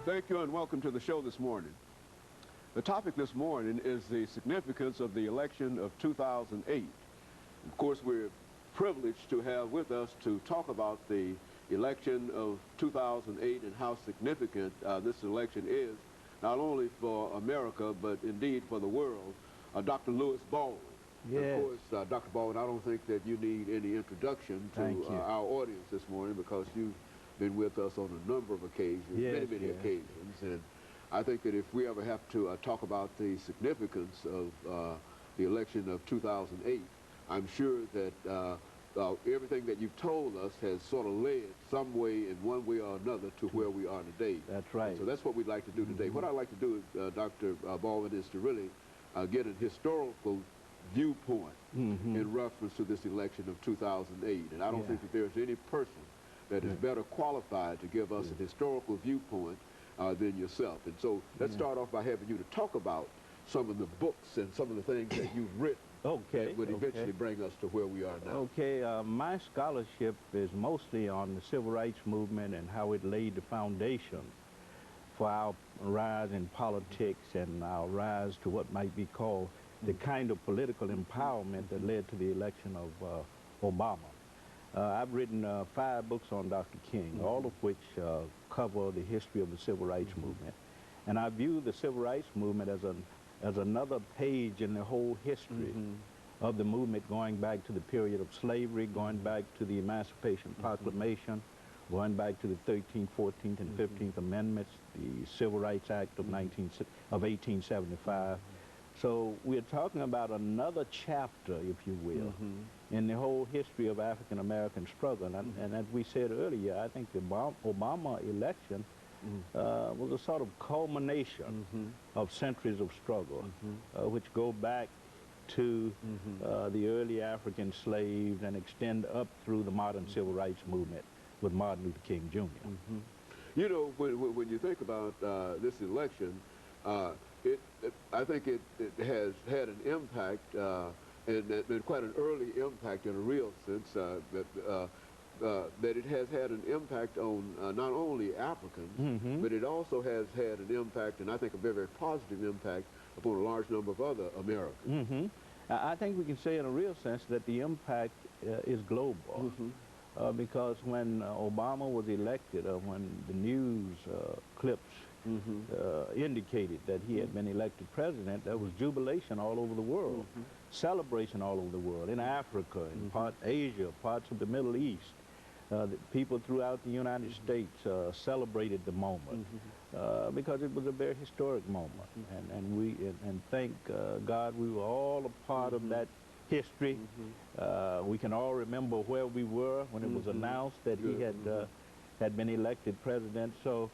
Thank you and welcome to the show this morning. The topic this morning is the significance of the election of 2008. Of course, we're privileged to have with us to talk about the election of 2008 and how significant this election is, not only for America, but indeed for the world, Dr. Baldwin. Yes. Of course, Dr. Baldwin, I don't think that you need any introduction to our audience this morning because you've been with us on a number of occasions, many occasions, and I think that if we ever have to talk about the significance of the election of 2008, I'm sure that everything that you've told us has sort of led some way in one way or another to where we are today. That's right. And so that's what we'd like to do today. What I'd like to do, Dr. Baldwin, is to really get a historical viewpoint in reference to this election of 2008. And I don't think that there's any person that is better qualified to give us a historical viewpoint than yourself. And so let's start off by having you to talk about some of the books and some of the things that you've written that would eventually bring us to where we are now. Okay, my scholarship is mostly on the civil rights movement and how it laid the foundation for our rise in politics and our rise to what might be called the kind of political empowerment that led to the election of Obama. I've written 5 books on Dr. King, all of which cover the history of the civil rights movement. And I view the civil rights movement as another page in the whole history of the movement, going back to the period of slavery, going back to the Emancipation Proclamation, going back to the 13th, 14th, and 15th Amendments, the Civil Rights Act of 1875. So we're talking about another chapter, if you will, in the whole history of African-American struggle. And as we said earlier, I think the Obama election was a sort of culmination of centuries of struggle, which go back to the early African slaves and extend up through the modern civil rights movement with Martin Luther King, Jr. You know, when you think about this election, I think it has had an impact, and quite an early impact in a real sense, that it has had an impact on not only Africans, but it also has had an impact, and I think a very, very positive impact, upon a large number of other Americans. I think we can say in a real sense that the impact is global. Because when Obama was elected, when the news clips indicated that he had been elected president, there was jubilation all over the world, celebration all over the world, in Africa, in Asia, parts of the Middle East. The people throughout the United States celebrated the moment because it was a very historic moment, and thank God we were all a part of that history. We can all remember where we were when it was announced that he had been elected president. So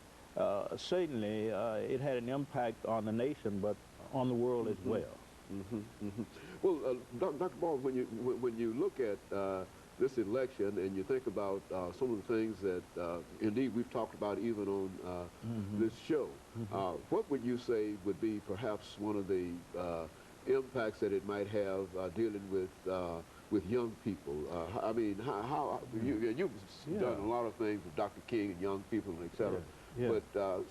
certainly it had an impact on the nation, but on the world as well. Well, Dr. Baldwin, when you look at this election and you think about some of the things that indeed we've talked about even on this show, what would you say would be perhaps one of the impacts that it might have dealing with young people? I mean, you've done a lot of things with Dr. King and young people and et cetera. But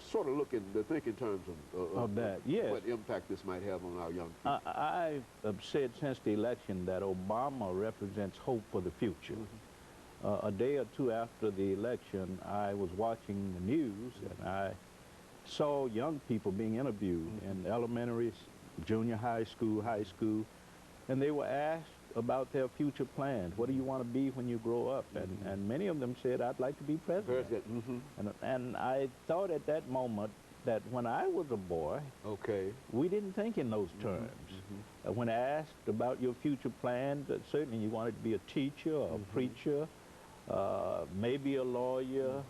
sort of think in terms of that, what impact this might have on our young people. I've said since the election that Obama represents hope for the future. A day or two after the election, I was watching the news and I saw young people being interviewed in elementary, junior high school, and they were asked about their future plans. What do you want to be when you grow up? And many of them said, I'd like to be president. And I thought at that moment that when I was a boy, we didn't think in those terms. When asked about your future plans, certainly you wanted to be a teacher, a preacher, maybe a lawyer,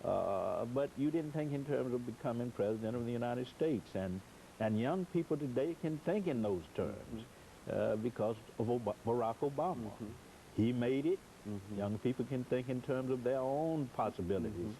but you didn't think in terms of becoming president of the United States. And young people today can think in those terms. Because of Barack Obama. He made it. Young people can think in terms of their own possibilities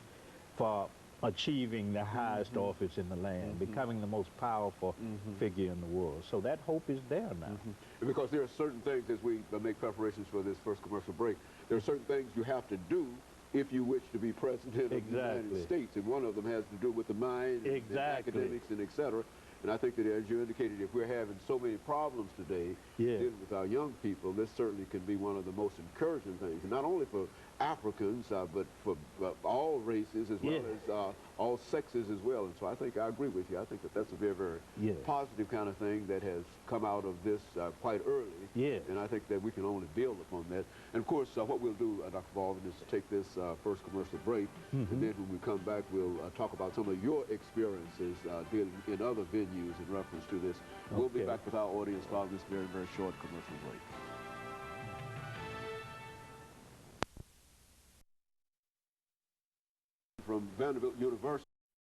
for achieving the highest office in the land, becoming the most powerful figure in the world. So that hope is there now. Because there are certain things, as we make preparations for this first commercial break, there are certain things you have to do if you wish to be president of the United States, and one of them has to do with the mind and academics and et cetera. And I think that, as you indicated, if we're having so many problems today dealing with our young people, this certainly can be one of the most encouraging things, not only for Africans, but for all races as well as all sexes as well. And so I think I agree with you. I think that that's a very, very positive kind of thing that has come out of this quite early. And I think that we can only build upon that. And of course, what we'll do, Dr. Baldwin, is to take this first commercial break, and then when we come back, we'll talk about some of your experiences dealing in other venues in reference to this. We'll be back with our audience following this very, very short commercial break. From Vanderbilt University.